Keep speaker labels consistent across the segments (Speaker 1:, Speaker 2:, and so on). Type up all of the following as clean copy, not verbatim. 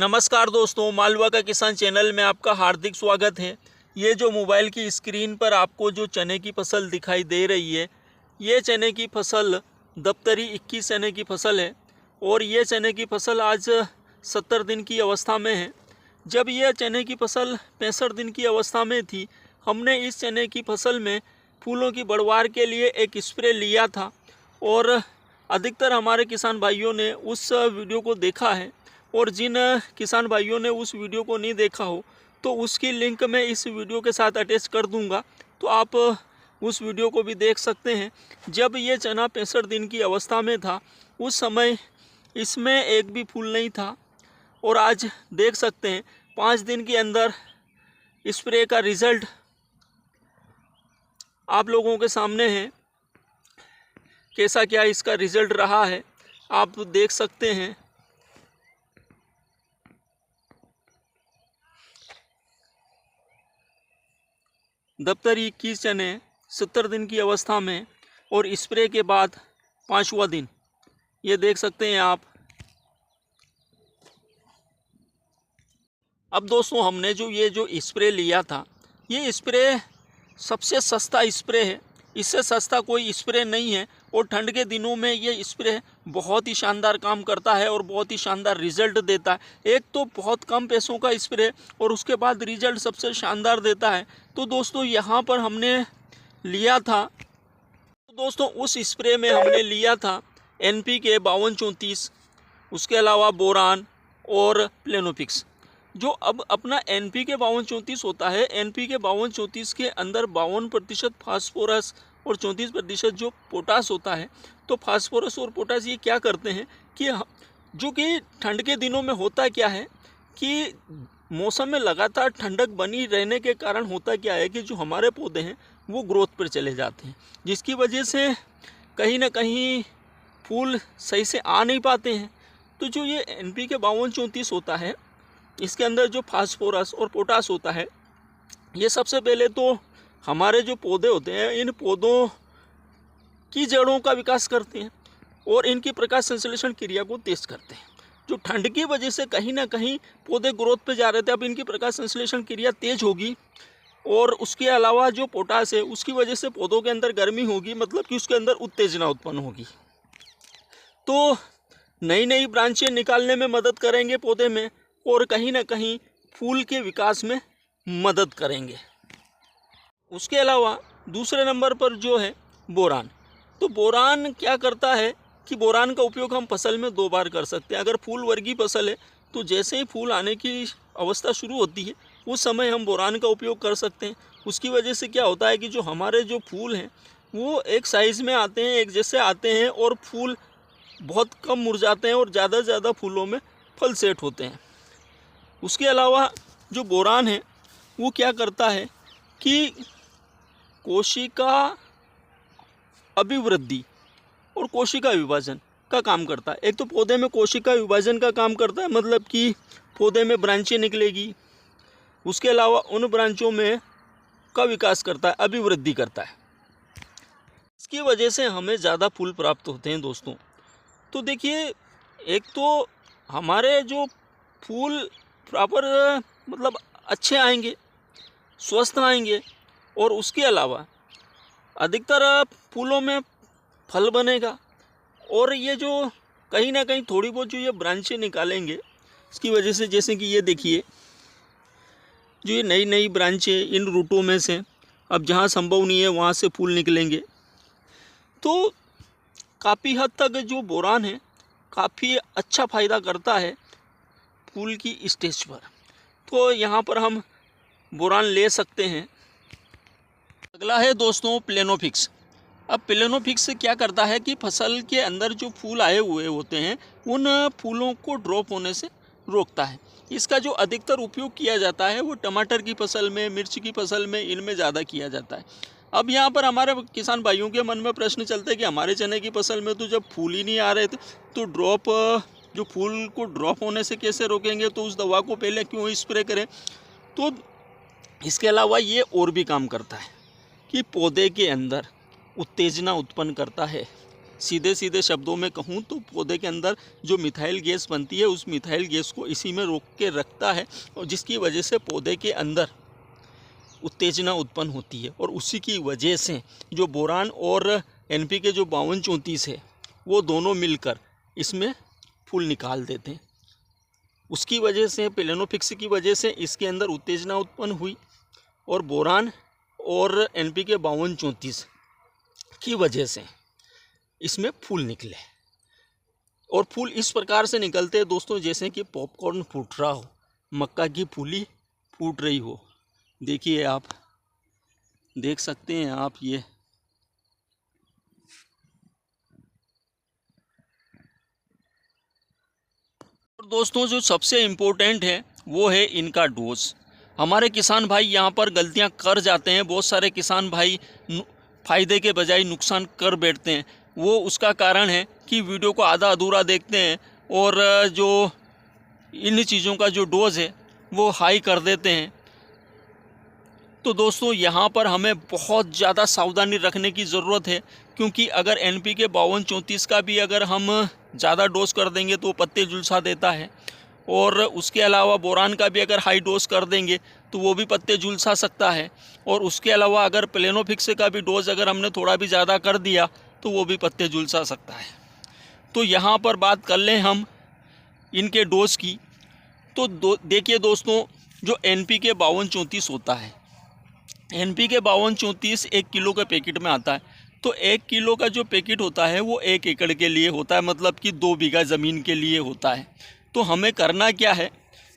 Speaker 1: नमस्कार दोस्तों, मालवा का किसान चैनल में आपका हार्दिक स्वागत है। ये जो मोबाइल की स्क्रीन पर आपको जो चने की फसल दिखाई दे रही है, ये चने की फसल दफ्तरी 21 चने की फसल है और ये चने की फसल आज 70 दिन की अवस्था में है। जब यह चने की फसल 65 दिन की अवस्था में थी, हमने इस चने की फसल में फूलों की बढ़वार के लिए एक स्प्रे लिया था और अधिकतर हमारे किसान भाइयों ने उस वीडियो को देखा है और जिन किसान भाइयों ने उस वीडियो को नहीं देखा हो तो उसकी लिंक मैं इस वीडियो के साथ अटैच कर दूंगा, तो आप उस वीडियो को भी देख सकते हैं। जब ये चना 65 दिन की अवस्था में था, उस समय इसमें एक भी फूल नहीं था और आज देख सकते हैं 5 दिन के अंदर स्प्रे का रिज़ल्ट आप लोगों के सामने है। कैसा क्या इसका रिज़ल्ट रहा है आप देख सकते हैं। दफ्तरी 21 चने 70 दिन की अवस्था में और स्प्रे के बाद 5वां दिन, ये देख सकते हैं आप। अब दोस्तों, हमने जो स्प्रे लिया था, ये स्प्रे सबसे सस्ता स्प्रे है, इससे सस्ता कोई स्प्रे नहीं है और ठंड के दिनों में ये स्प्रे बहुत ही शानदार काम करता है और बहुत ही शानदार रिजल्ट देता है। एक तो बहुत कम पैसों का स्प्रे और उसके बाद रिजल्ट सबसे शानदार देता है। तो दोस्तों, यहाँ पर हमने लिया था, तो दोस्तों उस स्प्रे में हमने लिया था NPK 5234, उसके अलावा बोरान और प्लेनोफिक्स। जो अब अपना NPK 5234 होता है, NPK 5234 के अंदर 52% फास्फोरस और 34% जो पोटास होता है। तो फास्फोरस और पोटास ये क्या करते हैं कि जो कि ठंड के दिनों में होता क्या है कि मौसम में लगातार ठंडक बनी रहने के कारण होता क्या है कि जो हमारे पौधे हैं वो ग्रोथ पर चले जाते हैं, जिसकी वजह से कहीं ना कहीं फूल सही से आ नहीं पाते हैं। तो जो ये NPK 5234 होता है, इसके अंदर जो फास्फोरस और पोटास होता है, ये सबसे पहले तो हमारे जो पौधे होते हैं, इन पौधों की जड़ों का विकास करते हैं और इनकी प्रकाश संश्लेषण क्रिया को तेज करते हैं। जो ठंड की वजह से कहीं ना कहीं पौधे ग्रोथ पे जा रहे थे, अब इनकी प्रकाश संश्लेषण क्रिया तेज होगी और उसके अलावा जो पोटास है उसकी वजह से पौधों के अंदर गर्मी होगी, मतलब कि उसके अंदर उत्तेजना उत्पन्न होगी। तो नई नई ब्रांचें निकालने में मदद करेंगे पौधे में और कहीं ना कहीं फूल के विकास में मदद करेंगे। उसके अलावा दूसरे नंबर पर जो है बोरान। तो बोरान क्या करता है कि बोरान का उपयोग हम फसल में 2 बार कर सकते हैं। अगर फूल वर्गीय फसल है तो जैसे ही फूल आने की अवस्था शुरू होती है उस समय हम बोरान का उपयोग कर सकते हैं। उसकी वजह से क्या होता है कि जो हमारे जो फूल हैं वो एक साइज़ में आते हैं, एक जैसे आते हैं और फूल बहुत कम मुरझाते हैं और ज़्यादा से ज़्यादा फूलों में फल सेट होते हैं। उसके अलावा जो बोरान है वो क्या करता है कि कोशिका अभिवृद्धि और कोशिका विभाजन का काम करता है। एक तो पौधे में कोशिका विभाजन का काम करता है, मतलब कि पौधे में ब्रांचें निकलेगी, उसके अलावा उन ब्रांचों में का विकास करता है, अभिवृद्धि करता है। इसकी वजह से हमें ज़्यादा फूल प्राप्त होते हैं दोस्तों। तो देखिए, एक तो हमारे जो फूल प्रॉपर मतलब अच्छे आएंगे, स्वस्थ आएंगे और उसके अलावा अधिकतर फूलों में फल बनेगा और ये जो कहीं ना कहीं थोड़ी बहुत जो ये ब्रांचें निकालेंगे, इसकी वजह से जैसे कि ये देखिए, जो ये नई नई ब्रांचें इन रूटों में से अब जहाँ संभव नहीं है वहाँ से फूल निकलेंगे। तो काफ़ी हद तक जो बोरान है काफ़ी अच्छा फ़ायदा करता है फूल की स्टेज पर। तो यहाँ पर हम बोरान ले सकते हैं। अगला है दोस्तों प्लेनोफिक्स। अब प्लेनोफिक्स क्या करता है कि फसल के अंदर जो फूल आए हुए होते हैं उन फूलों को ड्रॉप होने से रोकता है। इसका जो अधिकतर उपयोग किया जाता है वो टमाटर की फसल में, मिर्च की फसल में, इनमें ज़्यादा किया जाता है। अब यहाँ पर हमारे किसान भाइयों के मन में प्रश्न चलता है कि हमारे चने की फसल में तो जब फूल ही नहीं आ रहे थे तो जो फूल को ड्रॉप होने से कैसे रोकेंगे, तो उस दवा को पहले क्यों स्प्रे करें। तो इसके अलावा ये और भी काम करता है कि पौधे के अंदर उत्तेजना उत्पन्न करता है, सीधे सीधे शब्दों में कहूँ तो पौधे के अंदर जो मिथाइल गैस बनती है उस मिथाइल गैस को इसी में रोक के रखता है, और जिसकी वजह से पौधे के अंदर उत्तेजना उत्पन्न होती है। और उसी की वजह से जो बोरान और NPK जो 5234 है वो दोनों मिलकर इसमें फूल निकाल देते हैं। उसकी वजह से प्लेनोफिक्स की वजह से इसके अंदर उत्तेजना उत्पन्न हुई, और बोरान और NPK 5234 की वजह से इसमें फूल निकले। और फूल इस प्रकार से निकलते हैं दोस्तों जैसे कि पॉपकॉर्न फूट रहा हो, मक्का की फूली फूट रही हो। देखिए, आप देख सकते हैं आप ये। और दोस्तों जो सबसे इम्पोर्टेंट है वो है इनका डोज। हमारे किसान भाई यहाँ पर गलतियाँ कर जाते हैं। बहुत सारे किसान भाई फ़ायदे के बजाय नुकसान कर बैठते हैं। वो उसका कारण है कि वीडियो को आधा अधूरा देखते हैं और जो इन चीज़ों का जो डोज है वो हाई कर देते हैं। तो दोस्तों यहाँ पर हमें बहुत ज़्यादा सावधानी रखने की ज़रूरत है, क्योंकि अगर NPK 5234 का भी अगर हम ज़्यादा डोज कर देंगे तो पत्ते झुलसा देता है, और उसके अलावा बोरान का भी अगर हाई डोज कर देंगे तो वो भी पत्ते झुलसा सकता है। और उसके अलावा अगर प्लेनोफिक्स का भी डोज अगर हमने थोड़ा भी ज़्यादा कर दिया तो वो भी पत्ते झुलसा सकता है। तो यहाँ पर बात कर लें हम इनके डोज की, तो देखिए दोस्तों, जो NPK 5234 होता है, NPK 5234 1 किलो के पैकेट में आता है। तो 1 किलो का जो पैकेट होता है वो 1 एकड़ के लिए होता है, मतलब कि 2 बीघा ज़मीन के लिए होता है। तो हमें करना क्या है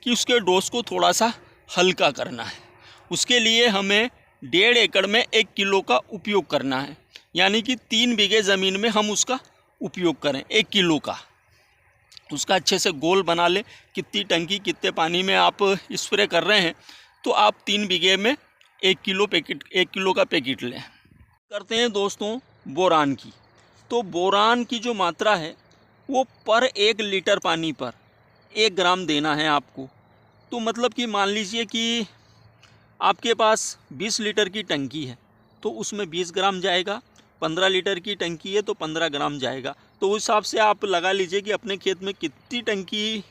Speaker 1: कि उसके डोज को थोड़ा सा हल्का करना है। उसके लिए हमें 1.5 एकड़ में 1 किलो का उपयोग करना है, यानी कि 3 बीघे ज़मीन में हम उसका उपयोग करें 1 किलो का। उसका अच्छे से गोल बना लें, कितनी टंकी कितने पानी में आप स्प्रे कर रहे हैं, तो आप 3 बीघे में 1 किलो का पैकेट लें। करते हैं दोस्तों बोरान की। तो बोरान की जो मात्रा है वो पर 1 लीटर पानी पर 1 ग्राम देना है आपको। तो मतलब कि मान लीजिए कि आपके पास 20 लीटर की टंकी है तो उसमें 20 ग्राम जाएगा, 15 लीटर की टंकी है तो 15 ग्राम जाएगा। तो उस हिसाब से आप लगा लीजिए कि अपने खेत में कितनी टंकी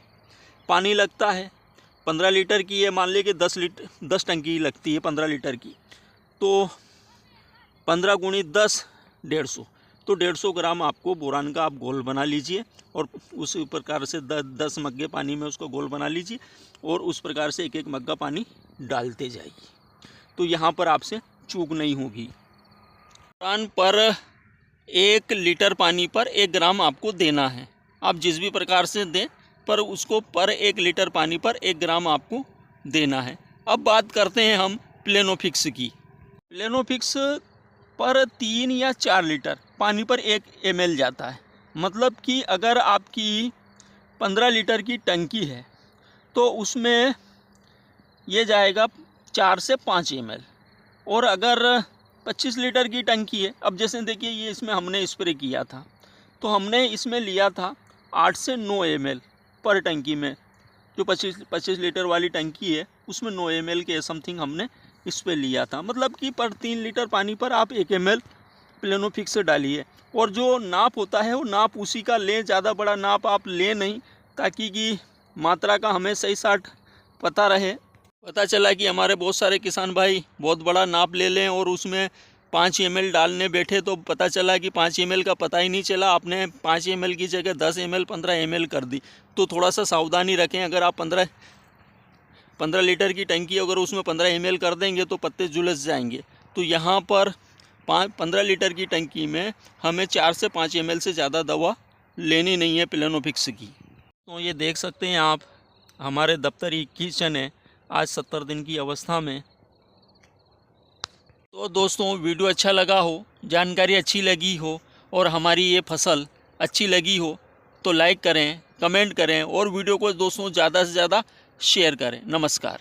Speaker 1: पानी लगता है। 15 लीटर की है, मान लीजिए कि 10 टंकी लगती है 15 लीटर की, तो 15 गुणी 10 150, तो 150 ग्राम आपको बोरान का आप घोल बना लीजिए, और उसी प्रकार से 10 मग्गे पानी में उसका घोल बना लीजिए, और उस प्रकार से एक मग्गा पानी डालते जाइए। तो यहाँ पर आपसे चूक नहीं होगी। बोरान पर 1 लीटर पानी पर 1 ग्राम आपको देना है। आप जिस भी प्रकार से दें, पर उसको पर 1 लीटर पानी पर 1 ग्राम आपको देना है। अब बात करते हैं हम प्लेनोफिक्स की। प्लेनोफिक्स पर 3 या 4 लीटर पानी पर 1 ml जाता है। मतलब कि अगर आपकी 15 लीटर की टंकी है तो उसमें ये जाएगा 4 से 5 ml। और अगर 25 लीटर की टंकी है, अब जैसे देखिए ये इसमें हमने स्प्रे किया था तो हमने इसमें लिया था 8 से 9 ml पर टंकी में। जो 25 लीटर वाली टंकी है उसमें 9 ml के समथिंग हमने इस पर लिया था। मतलब कि पर 3 लीटर पानी पर आप 1 ml प्लेनोफिक्स डालिए। और जो नाप होता है वो नाप उसी का लें, ज़्यादा बड़ा नाप आप लें नहीं, ताकि कि मात्रा का हमें सही साठ पता रहे। पता चला कि हमारे बहुत सारे किसान भाई बहुत बड़ा नाप ले लें और उसमें 5 ml डालने बैठे तो पता चला कि 5 ml का पता ही नहीं चला, आपने 5 ml की जगह 10 ml 15 ml कर दी। तो थोड़ा सा सावधानी रखें। अगर आप 15 लीटर की टंकी अगर उसमें 15 ml कर देंगे तो पत्ते झुलस जाएंगे। तो यहाँ पर 15 लीटर की टंकी में हमें 4 से 5 ml से ज़्यादा दवा लेनी नहीं है प्लेनोफिक्स की। तो ये देख सकते हैं आप, हमारे दफ्तर 21 जन है आज 70 दिन की अवस्था में। तो दोस्तों वीडियो अच्छा लगा हो, जानकारी अच्छी लगी हो और हमारी ये फसल अच्छी लगी हो तो लाइक करें, कमेंट करें और वीडियो को दोस्तों ज़्यादा से ज़्यादा शेयर करें। नमस्कार।